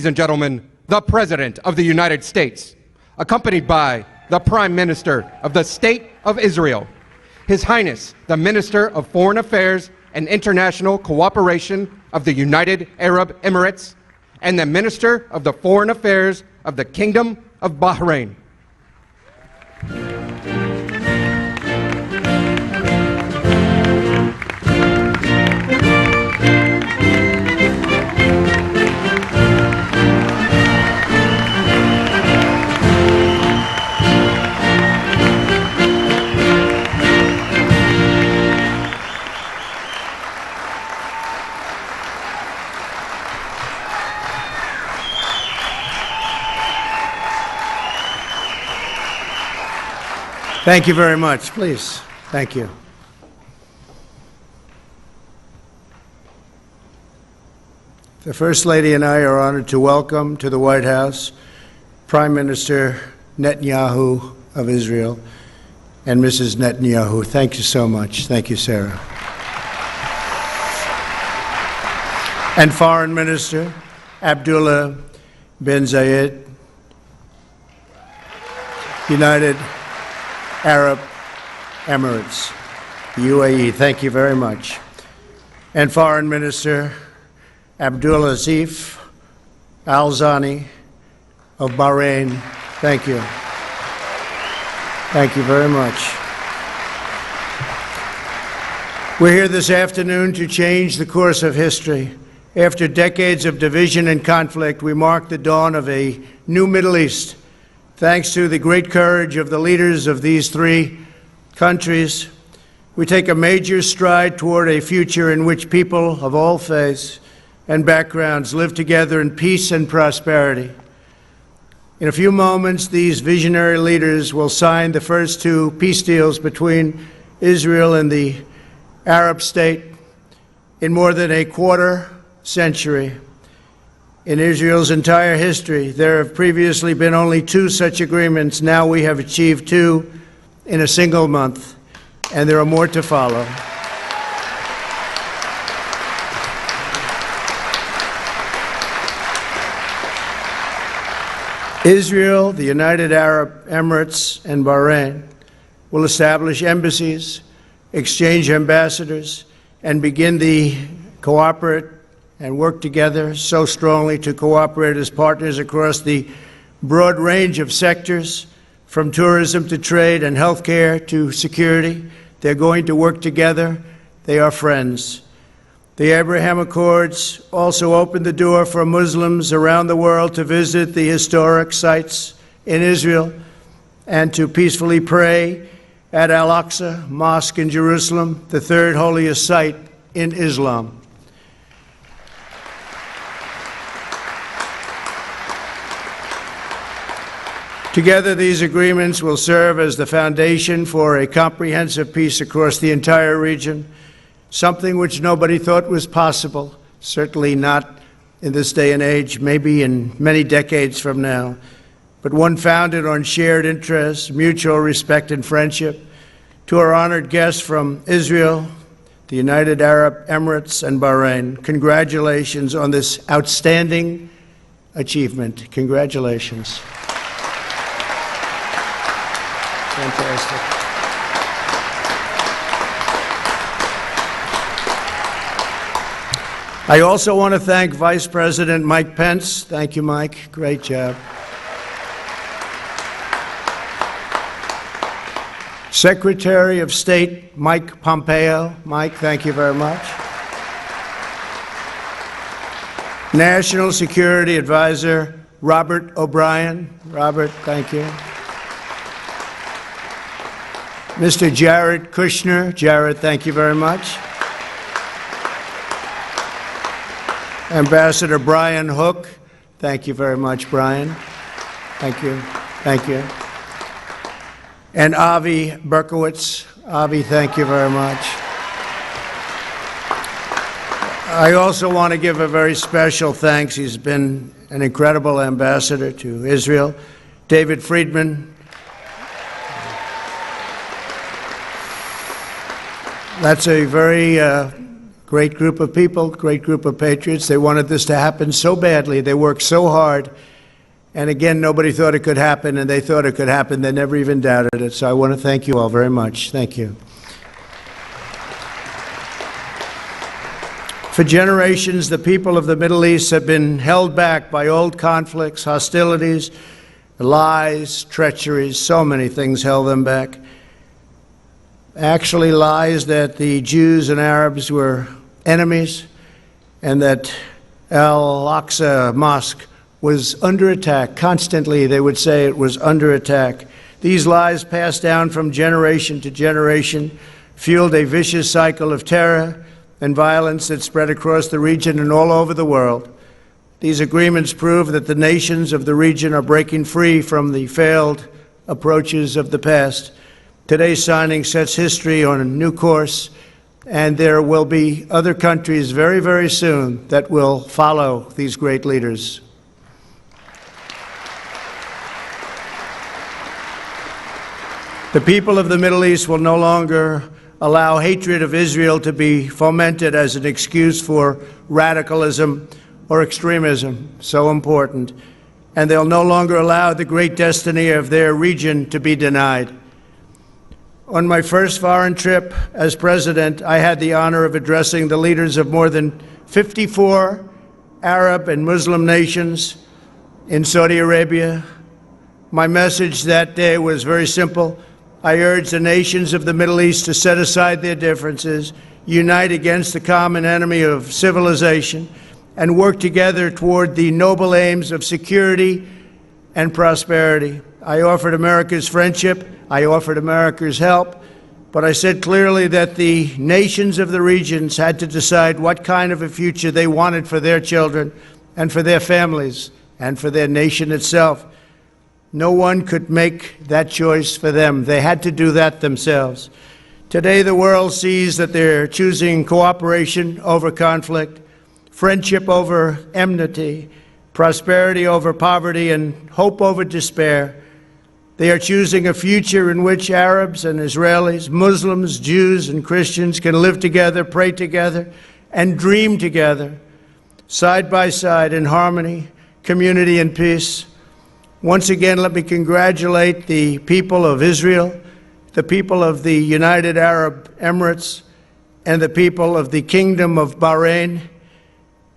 ladies and gentlemen, the President of the United States, accompanied by the Prime Minister of the State of Israel, His Highness, the Minister of Foreign Affairs and International Cooperation of the United Arab Emirates, and the Minister of the Foreign Affairs of the Kingdom of Bahrain. Thank you very much. Please. Thank you. The First Lady and I are honored to welcome to the White House Prime Minister Netanyahu of Israel and Mrs. Netanyahu. Thank you so much. Thank you, Sarah. And Foreign Minister Abdullah bin Zayed, United Arab Emirates, UAE. Thank you very much. And Foreign Minister Abdulaziz Al Zani of Bahrain. Thank you. Thank you very much. We're here this afternoon to change the course of history. After decades of division and conflict, we mark the dawn of a new Middle East. Thanks to the great courage of the leaders of these three countries, we take a major stride toward a future in which people of all faiths and backgrounds live together in peace and prosperity. In a few moments, these visionary leaders will sign the first two peace deals between Israel and the Arab state in more than a quarter century. In Israel's entire history, there have previously been only two such agreements. Now we have achieved two in a single month, and there are more to follow. Israel, the United Arab Emirates, and Bahrain will establish embassies, exchange ambassadors, and begin the cooperate and work together so strongly to cooperate as partners across the broad range of sectors, from tourism to trade and healthcare to security. They're going to work together. They are friends. The Abraham Accords also opened the door for Muslims around the world to visit the historic sites in Israel and to peacefully pray at Al-Aqsa Mosque in Jerusalem, the third holiest site in Islam. Together, these agreements will serve as the foundation for a comprehensive peace across the entire region, something which nobody thought was possible, certainly not in this day and age, maybe in many decades from now, but one founded on shared interests, mutual respect, and friendship. To our honored guests from Israel, the United Arab Emirates, and Bahrain, congratulations on this outstanding achievement. Congratulations. Fantastic. I also want to thank Vice President Mike Pence. Thank you, Mike. Great job. Secretary of State Mike Pompeo. Mike, thank you very much. National Security Advisor Robert O'Brien. Robert, thank you. Mr. Jared Kushner. Jared, thank you very much. Ambassador Brian Hook. Thank you very much, Brian. Thank you. Thank you. And Avi Berkowitz. Avi, thank you very much. I also want to give a very special thanks. He's been an incredible ambassador to Israel. David Friedman. That's a very Great group of people, great group of patriots. They wanted this to happen so badly. They worked so hard. And again, nobody thought it could happen, and they thought it could happen. They never even doubted it. So I want to thank you all very much. Thank you. For generations, the people of the Middle East have been held back by old conflicts, hostilities, lies, treacheries. So many things held them back. Actually, lies that the Jews and Arabs were enemies and that Al-Aqsa Mosque was under attack. Constantly, they would say it was under attack. These lies passed down from generation to generation, fueled a vicious cycle of terror and violence that spread across the region and all over the world. These agreements prove that the nations of the region are breaking free from the failed approaches of the past. Today's signing sets history on a new course, and there will be other countries very, very soon that will follow these great leaders. The people of the Middle East will no longer allow hatred of Israel to be fomented as an excuse for radicalism or extremism, so important. And they'll no longer allow the great destiny of their region to be denied. On my first foreign trip as president, I had the honor of addressing the leaders of more than 54 Arab and Muslim nations in Saudi Arabia. My message that day was very simple. I urged the nations of the Middle East to set aside their differences, unite against the common enemy of civilization, and work together toward the noble aims of security and prosperity. I offered America's friendship, I offered America's help, but I said clearly that the nations of the regions had to decide what kind of a future they wanted for their children and for their families and for their nation itself. No one could make that choice for them. They had to do that themselves. Today, the world sees that they're choosing cooperation over conflict, friendship over enmity, prosperity over poverty, and hope over despair. They are choosing a future in which Arabs and Israelis, Muslims, Jews, and Christians can live together, pray together, and dream together, side by side in harmony, community, and peace. Once again, let me congratulate the people of Israel, the people of the United Arab Emirates, and the people of the Kingdom of Bahrain.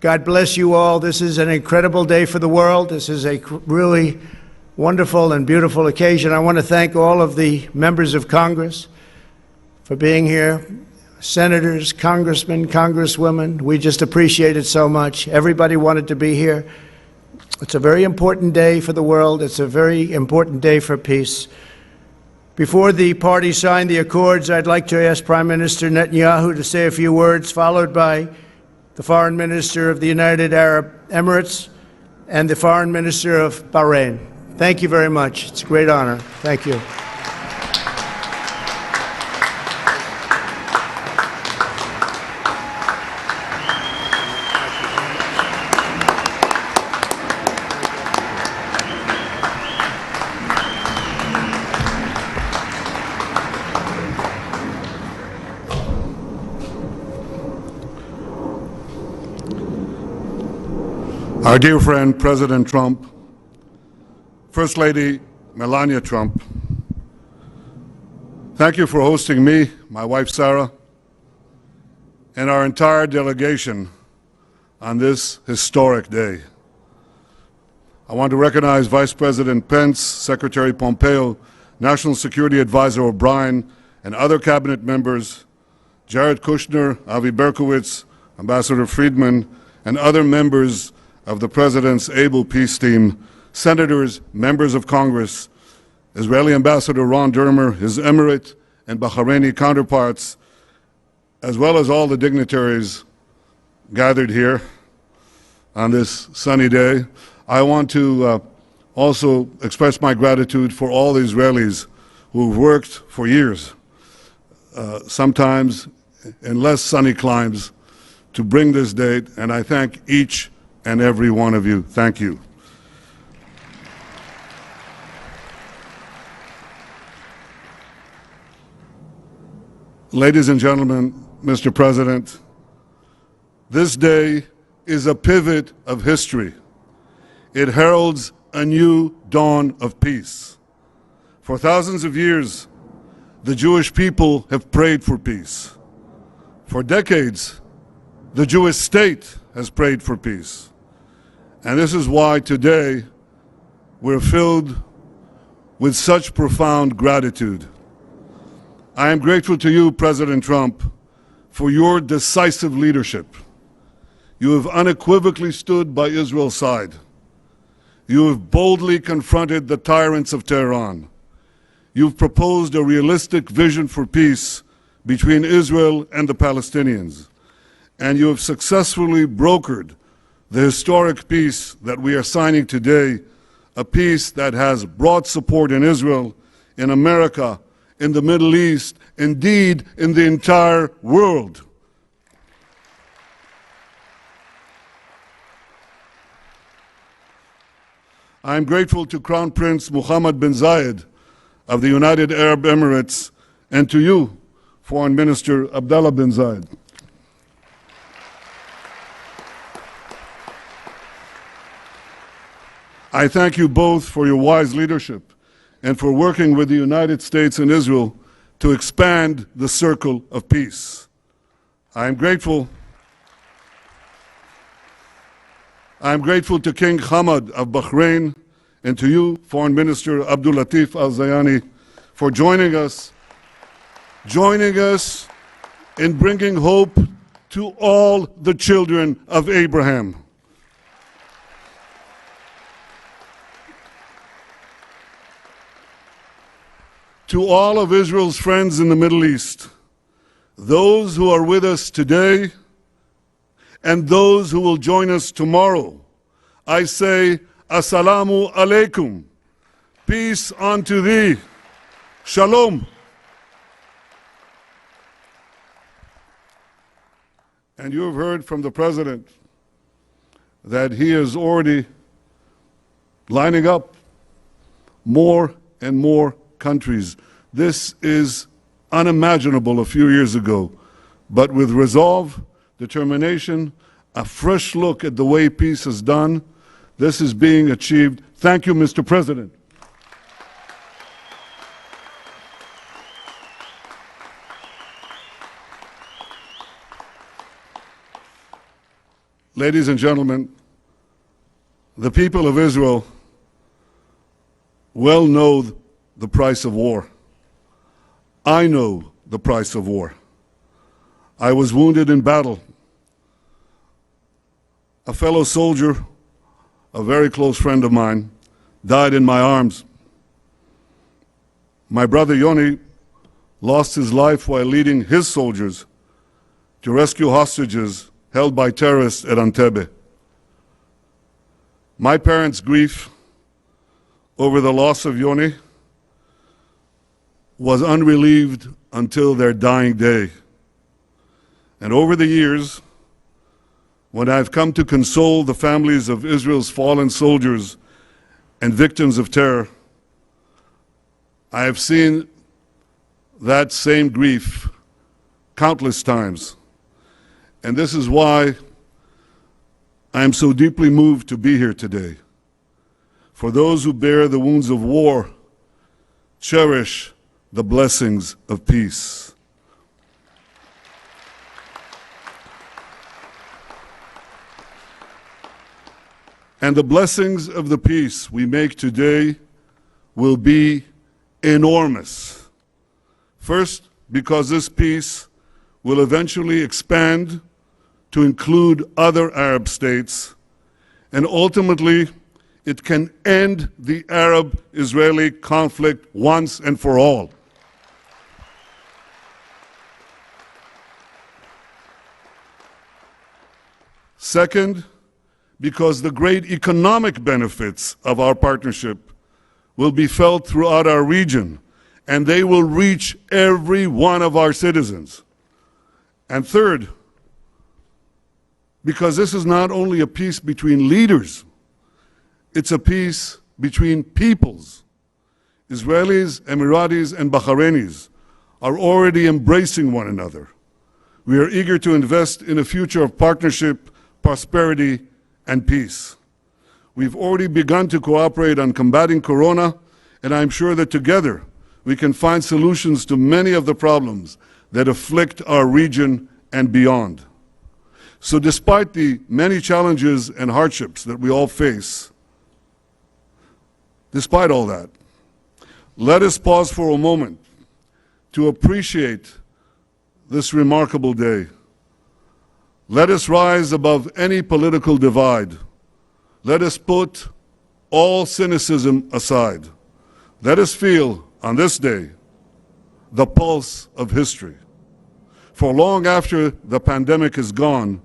God bless you all. This is an incredible day for the world. This is a really wonderful and beautiful occasion. I want to thank all of the members of Congress for being here. Senators, congressmen, congresswomen, we just appreciate it so much. Everybody wanted to be here. It's a very important day for the world. It's a very important day for peace. Before the parties sign the accords, I'd like to ask Prime Minister Netanyahu to say a few words, followed by the Foreign Minister of the United Arab Emirates and the Foreign Minister of Bahrain. Thank you very much. It's a great honor. Thank you. Our dear friend, President Trump, First Lady Melania Trump, thank you for hosting me, my wife Sarah, and our entire delegation on this historic day. I want to recognize Vice President Pence, Secretary Pompeo, National Security Advisor O'Brien, and other cabinet members, Jared Kushner, Avi Berkowitz, Ambassador Friedman, and other members of the President's able peace team, senators, members of Congress, Israeli Ambassador Ron Dermer, his Emirate and Bahraini counterparts, as well as all the dignitaries gathered here on this sunny day. I want to also express my gratitude for all the Israelis who've worked for years, sometimes in less sunny climes, to bring this date, and I thank each and every one of you. Thank you. Ladies and gentlemen, Mr. President, This day is a pivot of history. It heralds a new dawn of peace. For thousands of years, the Jewish people have prayed for peace. For decades, the Jewish state has prayed for peace. And this is why today we're filled with such profound gratitude. I am grateful to you, President Trump, for your decisive leadership. You have unequivocally stood by Israel's side. You have boldly confronted the tyrants of Tehran. You've proposed a realistic vision for peace between Israel and the Palestinians. And you have successfully brokered the historic peace that we are signing today, a peace that has broad support in Israel, in America, in the Middle East, indeed in the entire world. I am grateful to Crown Prince Mohammed bin Zayed of the United Arab Emirates and to you, Foreign Minister Abdullah bin Zayed. I thank you both for your wise leadership and for working with the United States and Israel to expand the circle of peace. I am grateful to King Hamad of Bahrain and to you, Foreign Minister Abdul Latif Al-Zayani, for joining us in bringing hope to all the children of Abraham. To all of Israel's friends in the Middle East, those who are with us today and those who will join us tomorrow, I say, Assalamu alaikum. Peace unto thee. Shalom. And you have heard from the President that he is already lining up more and more countries. This is unimaginable a few years ago, but with resolve, determination, a fresh look at the way peace is done, this is being achieved. Thank you, Mr. President. Ladies and gentlemen, the people of Israel well know the price of war. I know the price of war. I was wounded in battle. A fellow soldier, a very close friend of mine, died in my arms. My brother Yoni lost his life while leading his soldiers to rescue hostages held by terrorists at Entebbe. My parents' grief over the loss of Yoni was unrelieved until their dying day. And over the years, when I've come to console the families of Israel's fallen soldiers and victims of terror, I have seen that same grief countless times. And this is why I am so deeply moved to be here today. For those who bear the wounds of war, cherish the blessings of peace. And the blessings of the peace we make today will be enormous. First, because this peace will eventually expand to include other Arab states, and ultimately it can end the Arab-Israeli conflict once and for all. Second, because the great economic benefits of our partnership will be felt throughout our region, and they will reach every one of our citizens. And third, because this is not only a peace between leaders, it's a peace between peoples. Israelis, Emiratis, and Bahrainis are already embracing one another. We are eager to invest in a future of partnership, prosperity, and peace. We've already begun to cooperate on combating Corona, and I'm sure that together we can find solutions to many of the problems that afflict our region and beyond. So despite the many challenges and hardships that we all face, despite all that, let us pause for a moment to appreciate this remarkable day. Let us rise above any political divide. Let us put all cynicism aside. Let us feel, on this day, the pulse of history. For long after the pandemic is gone,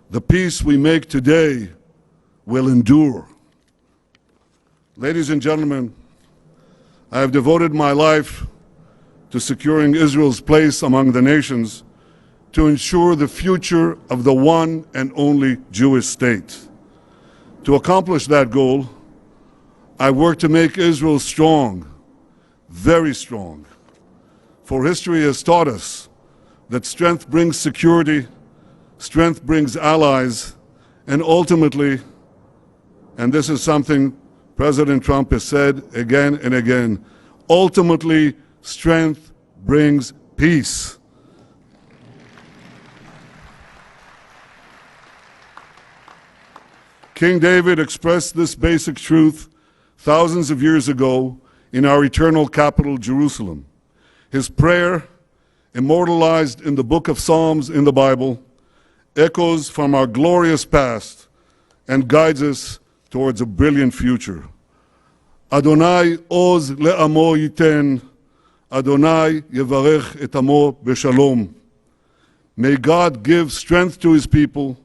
the peace we make today will endure. Ladies and gentlemen, I have devoted my life to securing Israel's place among the nations to ensure the future of the one and only Jewish state. To accomplish that goal, I work to make Israel strong, very strong. For history has taught us that strength brings security, strength brings allies, and ultimately, and this is something President Trump has said again and again, ultimately, strength brings peace. King David expressed this basic truth thousands of years ago in our eternal capital, Jerusalem. His prayer, immortalized in the book of Psalms in the Bible, echoes from our glorious past and guides us towards a brilliant future. Adonai oz le'amo yiten, Adonai yevarech et amo b'shalom. May God give strength to his people.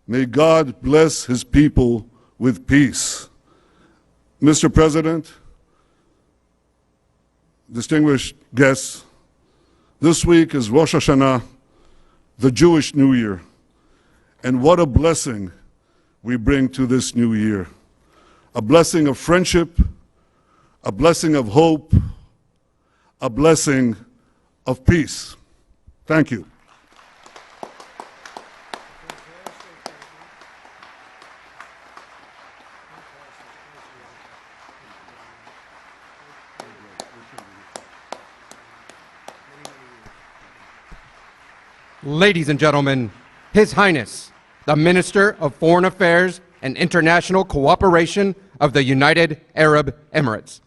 May God bless his people with peace. Mr. President, distinguished guests, this week is Rosh Hashanah, the Jewish New Year. And what a blessing we bring to this new year. A blessing of friendship, a blessing of hope, a blessing of peace. Thank you. Ladies and gentlemen, His Highness, the Minister of Foreign Affairs and International Cooperation of the United Arab Emirates.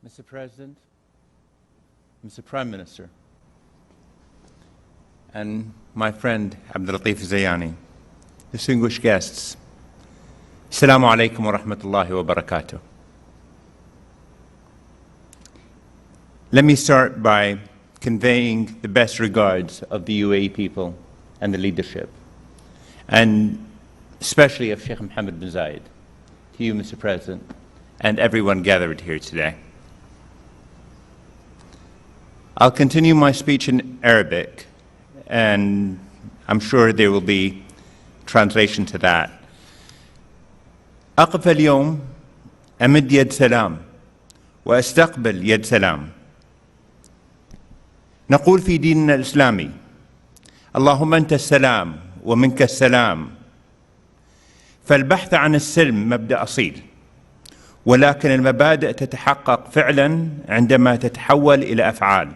Mr. President, Mr. Prime Minister, and my friend Abdul Latif Zayani, distinguished guests, Assalamu alaikum wa rahmatullahi wa barakatuh. Let me start by conveying the best regards of the UAE people and the leadership, and especially of Sheikh Mohammed bin Zayed, to you, Mr. President, and everyone gathered here today. I'll continue my speech in Arabic, and I'm sure there will be translation to that. أقف اليوم أمد يد سلام وأستقبل يد سلام. نقول في ديننا الإسلامي: اللهم أنت السلام ومنك السلام. فالبحث عن السلم مبدأ أصيل، ولكن المبادئ تتحقق فعلا عندما تتحول إلى أفعال.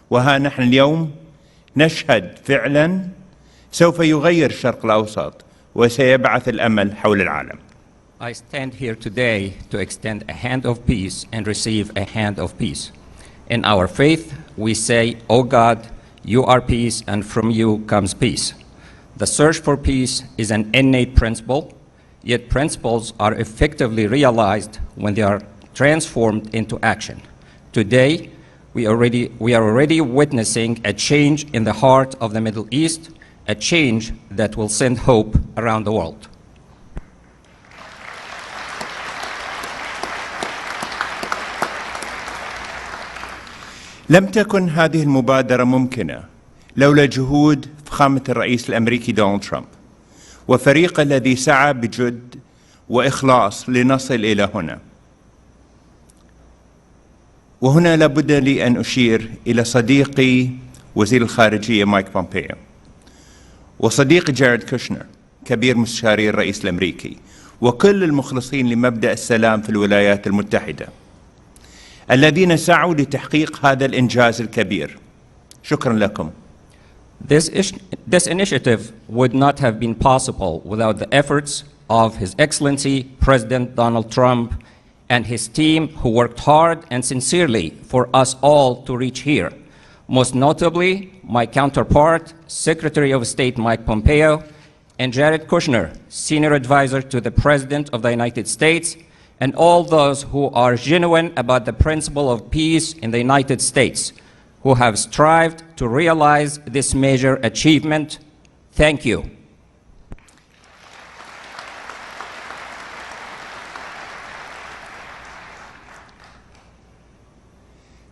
وها نحن اليوم نشهد فعلا سوف يغير الشرق الأوسط وسيبعث الأمل حول العالم. I stand here today to extend a hand of peace and receive a hand of peace. In our faith, we say, "O God, you are peace, and from you comes peace." The search for peace is an innate principle, yet principles are effectively realized when they are transformed into action. Today, we are already witnessing a change in the heart of the Middle East, a change that will send hope around the world. لم تكن هذه المبادرة ممكنة لولا جهود فخامة الرئيس الأمريكي دونالد ترامب وفريقه الذي سعى بجد وإخلاص لنصل إلى هنا. وهنا لابد لي أن أشير إلى صديقي وزير الخارجية مايك بومبيو، وصديقي جاريد كوشنر كبير مستشاري الرئيس الأمريكي، وكل المخلصين لمبدأ السلام في الولايات المتحدة الذين سعوا لتحقيق هذا الإنجاز الكبير. شكرا لكم. This initiative would not have been possible without the efforts of His Excellency President Donald Trump and his team, who worked hard and sincerely for us all to reach here. Most notably, my counterpart, Secretary of State Mike Pompeo, and Jared Kushner, Senior Advisor to the President of the United States, and all those who are genuine about the principle of peace in the United States, who have strived to realize this major achievement. Thank you.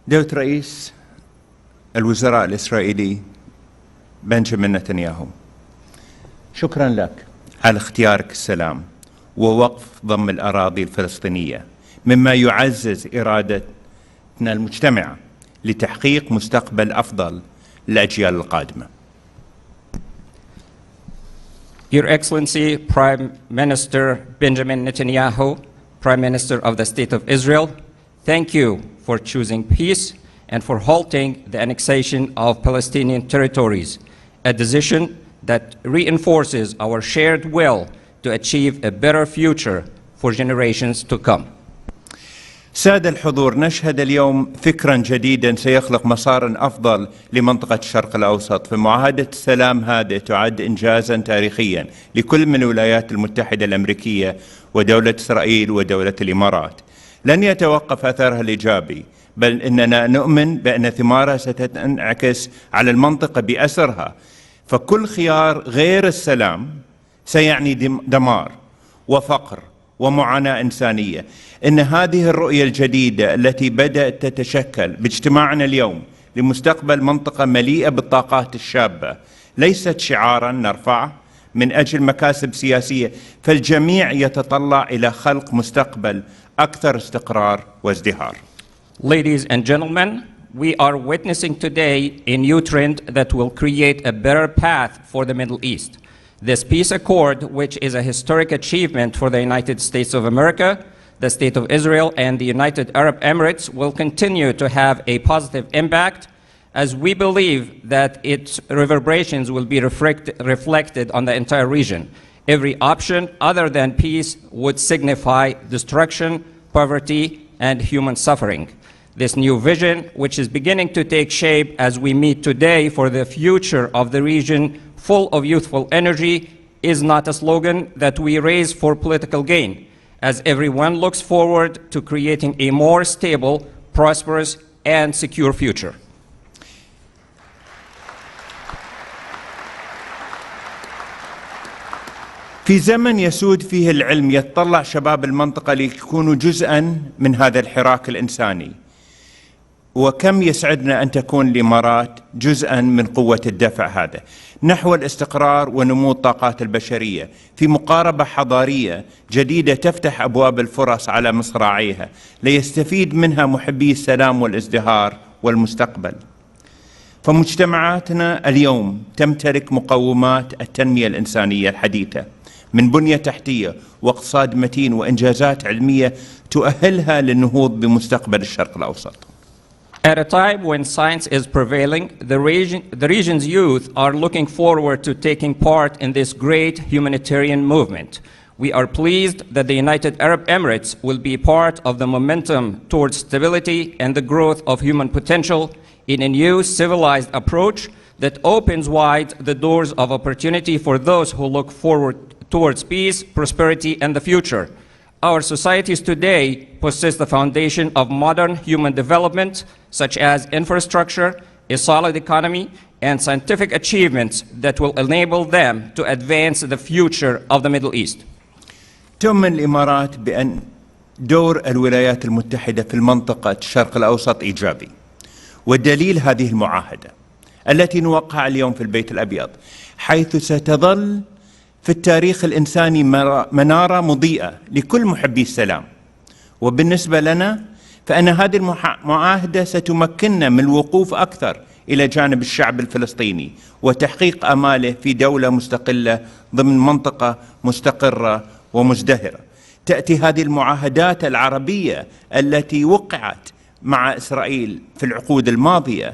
دولة رئيس الوزراء الإسرائيلي بنجامين نتنياهو، شكرا لك على اختيارك السلام ووقف ضم الأراضي الفلسطينية، مما يعزز إرادتنا المجتمعة لتحقيق مستقبل أفضل للأجيال القادمة. Your Excellency Prime Minister Benjamin Netanyahu, Prime Minister of the State of Israel, thank you for choosing peace and for halting the annexation of Palestinian territories, a decision that reinforces our shared will to achieve a better future for generations to come. سادة الحضور، نشهد اليوم فكرا جديدا سيخلق مسارا أفضل لمنطقة الشرق الأوسط، فمعاهدة السلام هذه تعد إنجازا تاريخيا لكل من الولايات المتحدة الأمريكية ودولة إسرائيل ودولة الإمارات. لن يتوقف أثرها الإيجابي، بل إننا نؤمن بأن ثمارها ستنعكس على المنطقة بأسرها، فكل خيار غير السلام سيعني دمار وفقر ومعاناة إنسانية. إن هذه الرؤية الجديدة التي بدأت تتشكل باجتماعنا اليوم لمستقبل منطقة مليئة بالطاقات الشابة ليست شعارا نرفعه من أجل مكاسب سياسية، فالجميع يتطلع إلى خلق مستقبل أكثر استقرار وازدهار. Ladies and gentlemen, we are witnessing today a new trend that will create a better path for the Middle East. This peace accord, which is a historic achievement for the United States of America, the State of Israel, and the United Arab Emirates, will continue to have a positive impact, as we believe that its reverberations will be reflected on the entire region. Every option other than peace would signify destruction, poverty, and human suffering. This new vision, which is beginning to take shape as we meet today for the future of the region full of youthful energy, is not a slogan that we raise for political gain, as everyone looks forward to creating a more stable, prosperous, and secure future. في زمن يسود فيه العلم يتطلع شباب المنطقة ليكونوا جزءا من هذا الحراك الإنساني، وكم يسعدنا أن تكون الإمارات جزءا من قوة الدفع هذا نحو الاستقرار ونمو الطاقات البشرية في مقاربة حضارية جديدة تفتح أبواب الفرص على مصراعيها ليستفيد منها محبي السلام والازدهار والمستقبل. فمجتمعاتنا اليوم تمتلك مقومات التنمية الإنسانية الحديثة من بنية تحتية واقتصاد متين وإنجازات علمية تؤهلها للنهوض بمستقبل الشرق الأوسط. At a time when science is prevailing, the region's youth are looking forward to taking part in this great humanitarian movement. We are pleased that the United Arab Emirates will be part of the momentum towards stability and the growth of human potential in a new civilized approach that opens wide the doors of opportunity for those who look forward towards peace, prosperity, and the future. Our societies today possess the foundation of modern human development, such as infrastructure, a solid economy, and scientific achievements that will enable them to advance the future of the Middle East. تؤمن الإمارات بأن دور الولايات المتحدة في المنطقة الشرق الأوسط إيجابي، والدليل هذه المعاهدة التي نوقعها اليوم في البيت الأبيض، حيث ستظل في التاريخ الإنساني منارة مضيئة لكل محبي السلام. وبالنسبة لنا فإن هذه المعاهدة ستمكننا من الوقوف أكثر إلى جانب الشعب الفلسطيني وتحقيق آماله في دولة مستقلة ضمن منطقة مستقرة ومزدهرة. تأتي هذه المعاهدات العربية التي وقعت مع إسرائيل في العقود الماضية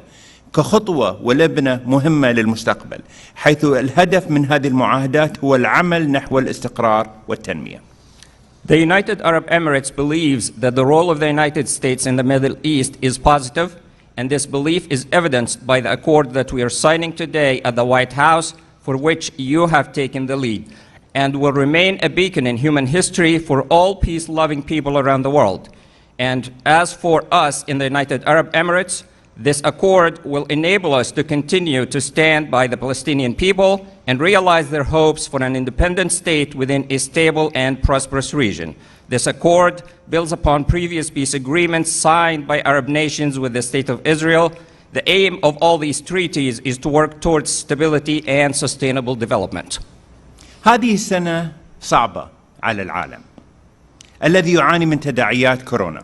كخطوة ولبنة مهمة للمستقبل، حيث الهدف من هذه المعاهدات هو العمل نحو الاستقرار والتنمية. The United Arab Emirates believes that the role of the United States in the Middle East is positive, and this belief is evidenced by the accord that we are signing today at the White House, for which you have taken the lead, and will remain a beacon in human history for all peace-loving people around the world. And as for us in the United Arab Emirates, this accord will enable us to continue to stand by the Palestinian people and realize their hopes for an independent state within a stable and prosperous region. This accord builds upon previous peace agreements signed by Arab nations with the State of Israel. The aim of all these treaties is to work towards stability and sustainable development. هذه السنة صعبة على العالم الذي يعاني من تداعيات كورونا.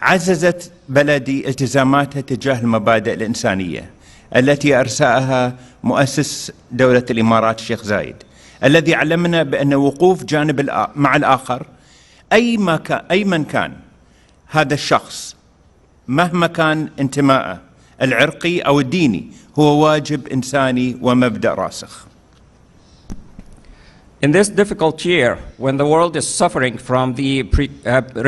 عززت بلدي التزاماتها تجاه المبادئ الإنسانية التي أرساها مؤسس دولة الإمارات الشيخ زايد، الذي علمنا بأن وقوف جانب مع الآخر أي من كان هذا الشخص مهما كان انتمائه العرقي أو الديني هو واجب إنساني ومبدأ راسخ. In this difficult year, when the world is suffering from the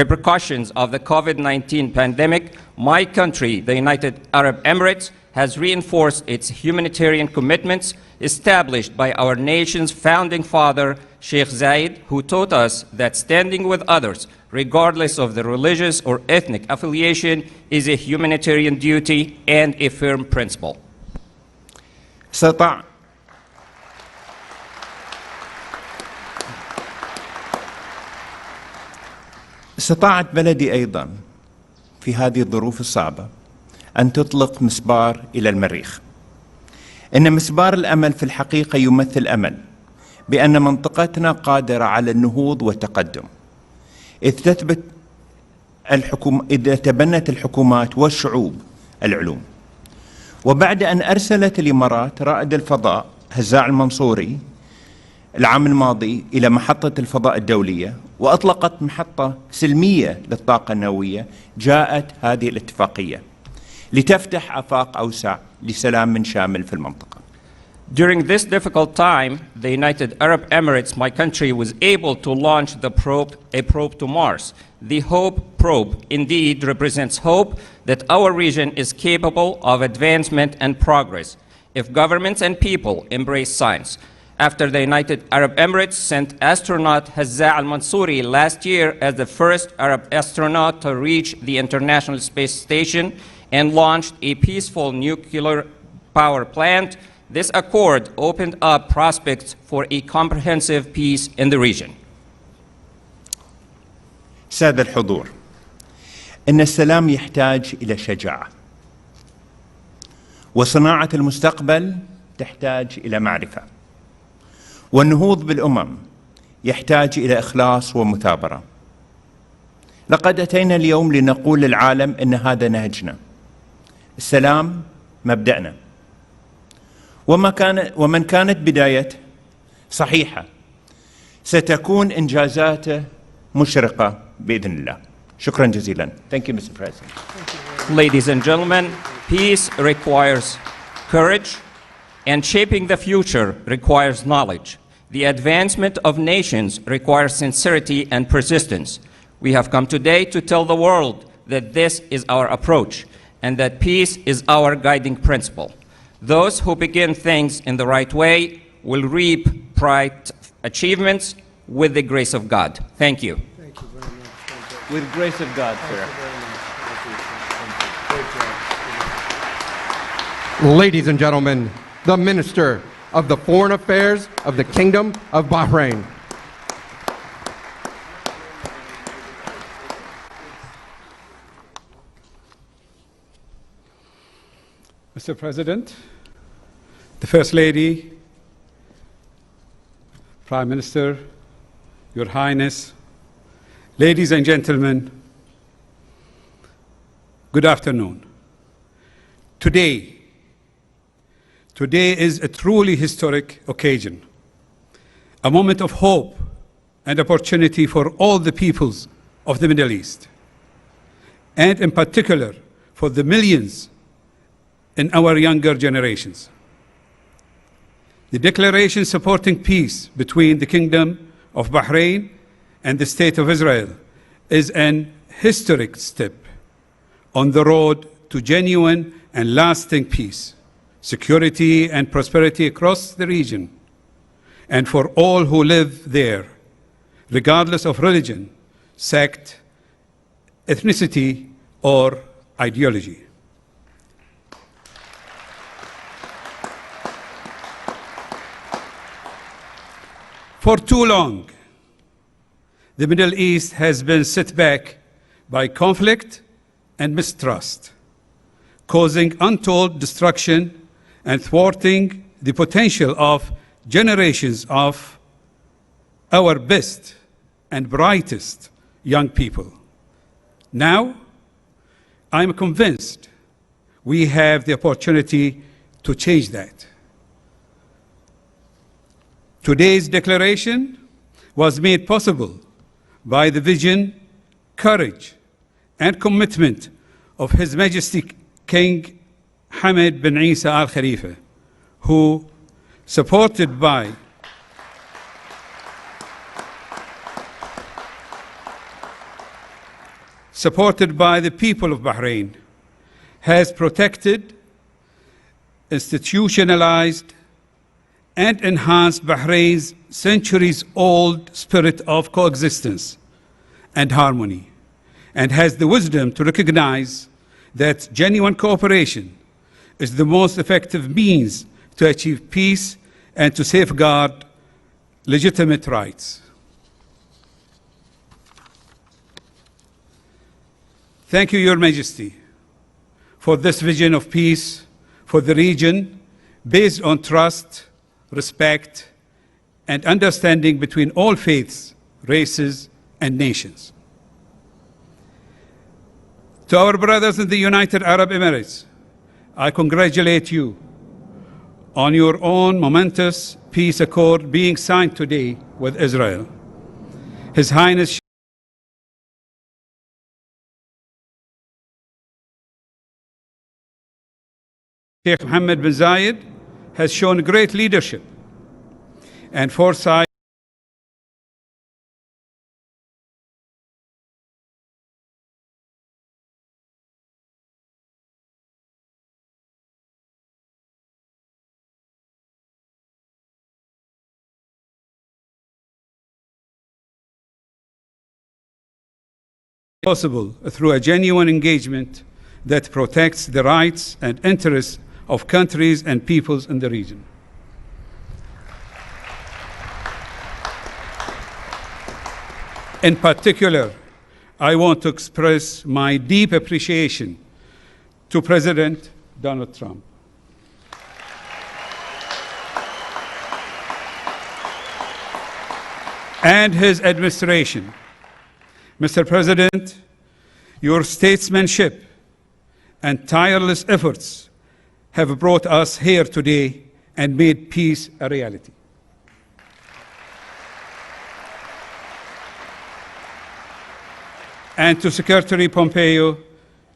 repercussions of the COVID-19 pandemic, my country, the United Arab Emirates, has reinforced its humanitarian commitments established by our nation's founding father, Sheikh Zayed, who taught us that standing with others, regardless of their religious or ethnic affiliation, is a humanitarian duty and a firm principle. استطاعت بلدي أيضا في هذه الظروف الصعبة أن تطلق مسبار إلى المريخ. إن مسبار الأمل في الحقيقة يمثل أمل بأن منطقتنا قادرة على النهوض والتقدم، إذ تبنت الحكومات والشعوب العلوم. وبعد أن أرسلت الإمارات رائد الفضاء هزاع المنصوري العام الماضي إلى محطة الفضاء الدولية وأطلقت محطة سلمية للطاقة النووية، جاءت هذه الاتفاقية لتفتح آفاق أوسع لسلام شامل في المنطقة. During this difficult time, the United Arab Emirates, my country, was able to launch a probe to Mars. The HOPE probe indeed represents hope that our region is capable of advancement and progress if governments and people embrace science. After the United Arab Emirates sent astronaut Hazza al-Mansouri last year as the first Arab astronaut to reach the International Space Station and launched a peaceful nuclear power plant, this accord opened up prospects for a comprehensive peace in the region. سادة الحضور، إن السلام يحتاج إلى شجاعة، وصناعة المستقبل تحتاج إلى معرفة، والنهوض بالأمم يحتاج إلى إخلاص ومثابرة. لقد أتينا اليوم لنقول للعالم إن هذا نهجنا، السلام مبدأنا، ومن كانت بدايته صحيحة ستكون إنجازاته مشرقة بإذن الله. شكرا جزيلا. Thank you, Mr. President. Ladies and gentlemen, peace requires courage, and shaping the future requires knowledge. The advancement of nations requires sincerity and persistence. We have come today to tell the world that this is our approach and that peace is our guiding principle. Those who begin things in the right way will reap bright achievements with the grace of God. Thank you. Thank you very much. With the grace of God, sir. Ladies and gentlemen, the Minister of the Foreign Affairs of the Kingdom of Bahrain. Mr. President, the First Lady, Prime Minister, Your Highness, ladies and gentlemen, good afternoon. Today is a truly historic occasion, a moment of hope and opportunity for all the peoples of the Middle East, and in particular for the millions in our younger generations. The declaration supporting peace between the Kingdom of Bahrain and the State of Israel is an historic step on the road to genuine and lasting peace, security, and prosperity across the region, and for all who live there, regardless of religion, sect, ethnicity, or ideology. For too long, the Middle East has been set back by conflict and mistrust, causing untold destruction and thwarting the potential of generations of our best and brightest young people. Now, I'm convinced we have the opportunity to change that. Today's declaration was made possible by the vision, courage, and commitment of His Majesty King Hamad bin Isa Al Khalifa, who, supported by the people of Bahrain, has protected, institutionalized, and enhanced Bahrain's centuries-old spirit of coexistence and harmony, and has the wisdom to recognize that genuine cooperation is the most effective means to achieve peace and to safeguard legitimate rights. Thank you, Your Majesty, for this vision of peace for the region based on trust, respect, and understanding between all faiths, races, and nations. To our brothers in the United Arab Emirates, I congratulate you on your own momentous peace accord being signed today with Israel. His Highness Sheikh Mohammed bin Zayed has shown great leadership and foresight possible through a genuine engagement that protects the rights and interests of countries and peoples in the region. In particular, I want to express my deep appreciation to President Donald Trump. And his administration. Mr. President, your statesmanship and tireless efforts have brought us here today and made peace a reality. And to Secretary Pompeo,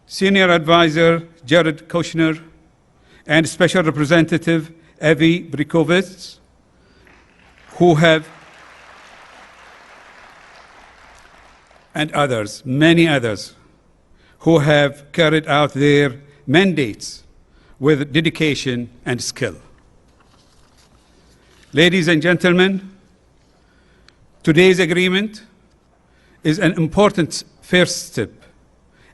Senior Advisor Jared Kushner, and Special Representative Avi Brikovitz, and others, many others, who have carried out their mandates with dedication and skill. Ladies and gentlemen, today's agreement is an important first step,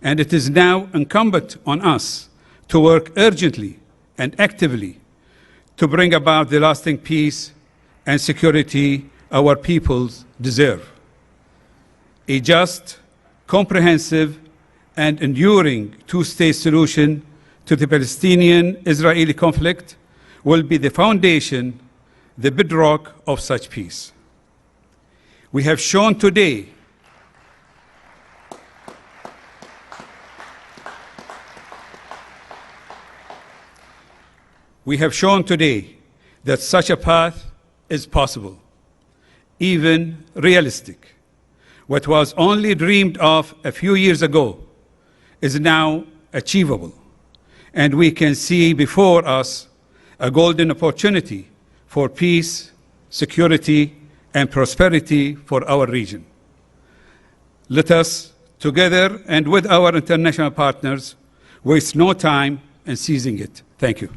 and it is now incumbent on us to work urgently and actively to bring about the lasting peace and security our peoples deserve. A just, comprehensive, and enduring two-state solution to the Palestinian-Israeli conflict will be the foundation, the bedrock of such peace. We have shown today that such a path is possible, even realistic. What was only dreamed of a few years ago is now achievable, and we can see before us a golden opportunity for peace, security, and prosperity for our region. Let us, together and with our international partners, waste no time in seizing it. Thank you.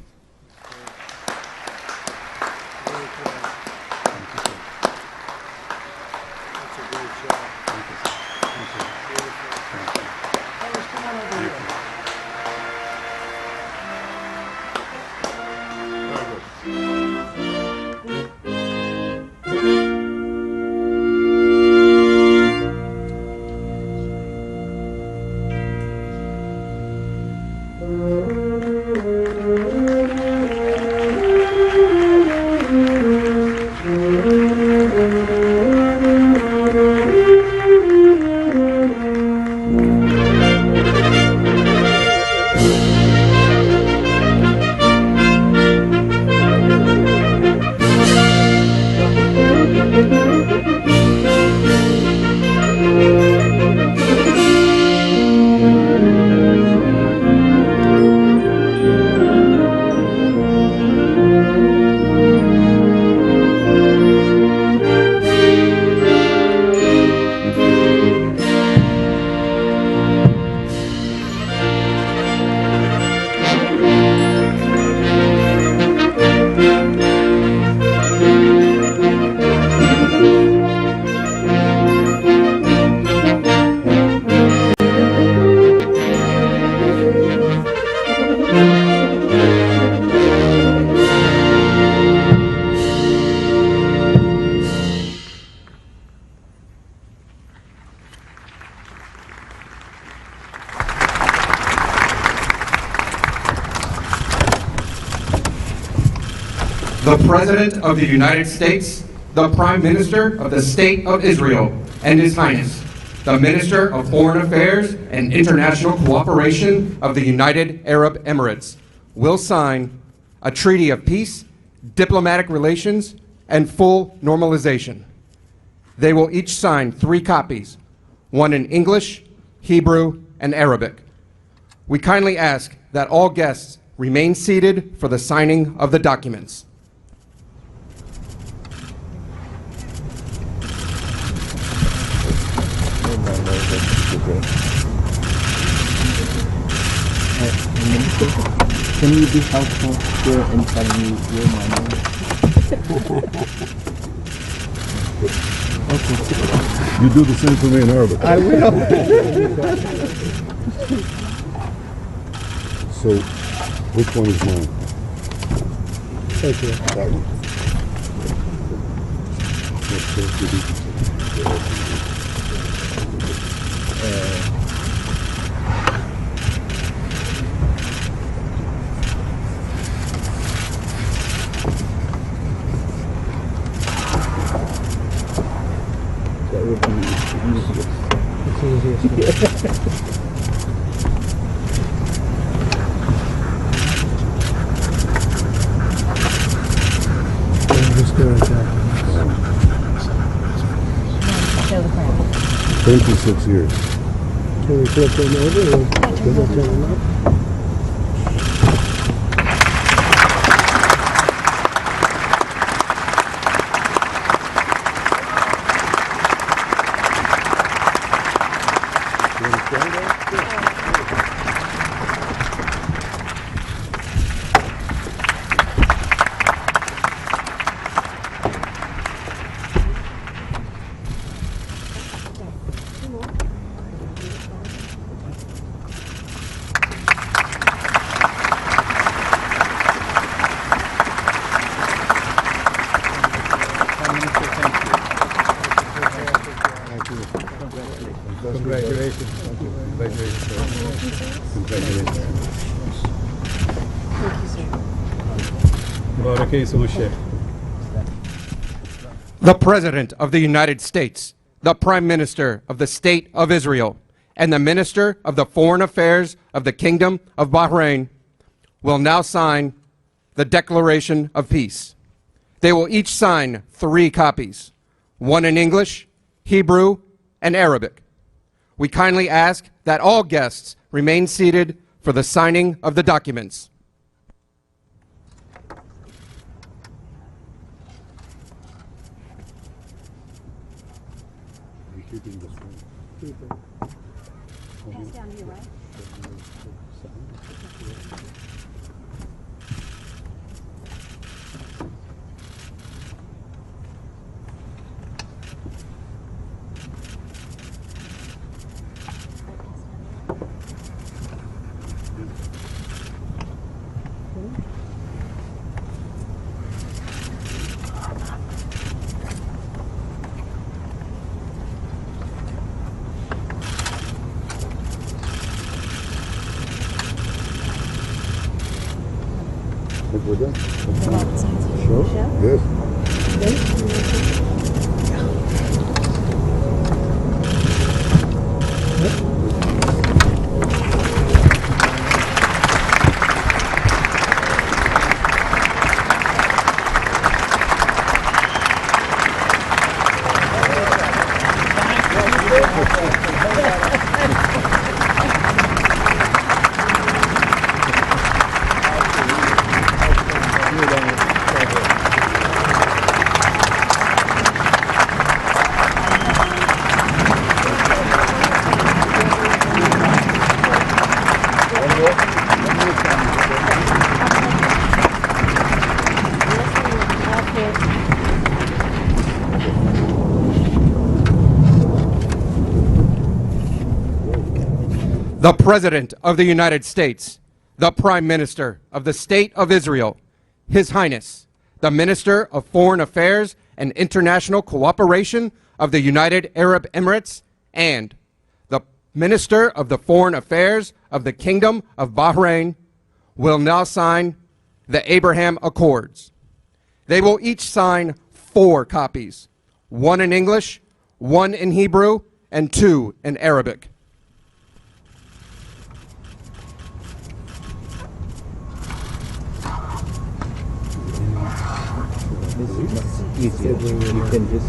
The President of the United States, the Prime Minister of the State of Israel, and His Highness, the Minister of Foreign Affairs and International Cooperation of the United Arab Emirates, will sign a treaty of peace, diplomatic relations, and full normalization. They will each sign 3 copies, one in English, Hebrew, and Arabic. We kindly ask that all guests remain seated for the signing of the documents. Can you be helpful here and tell me your name? Okay. You do the same for me in Arabic. I will. So, which one is mine? Thank you. That one. That would be easiest. It's easiest. Just go like that. 26 years. Can we flip them over or can we turn them up? Congratulations. Congratulations. Congratulations. Thank you, sir. Barak Yisum al-Sheikh. The President of the United States, the Prime Minister of the State of Israel, and the Minister of the Foreign Affairs of the Kingdom of Bahrain will now sign the Declaration of Peace. They will each sign 3 copies, one in English, Hebrew, and Arabic. We kindly ask that all guests remain seated for the signing of the documents. Pass down to your right. The President of the United States, the Prime Minister of the State of Israel, His Highness, the Minister of Foreign Affairs and International Cooperation of the United Arab Emirates, and the Minister of the Foreign Affairs of the Kingdom of Bahrain will now sign the Abraham Accords. They will each sign 4 copies, one in English, one in Hebrew, and 2 in Arabic. Easier. You can just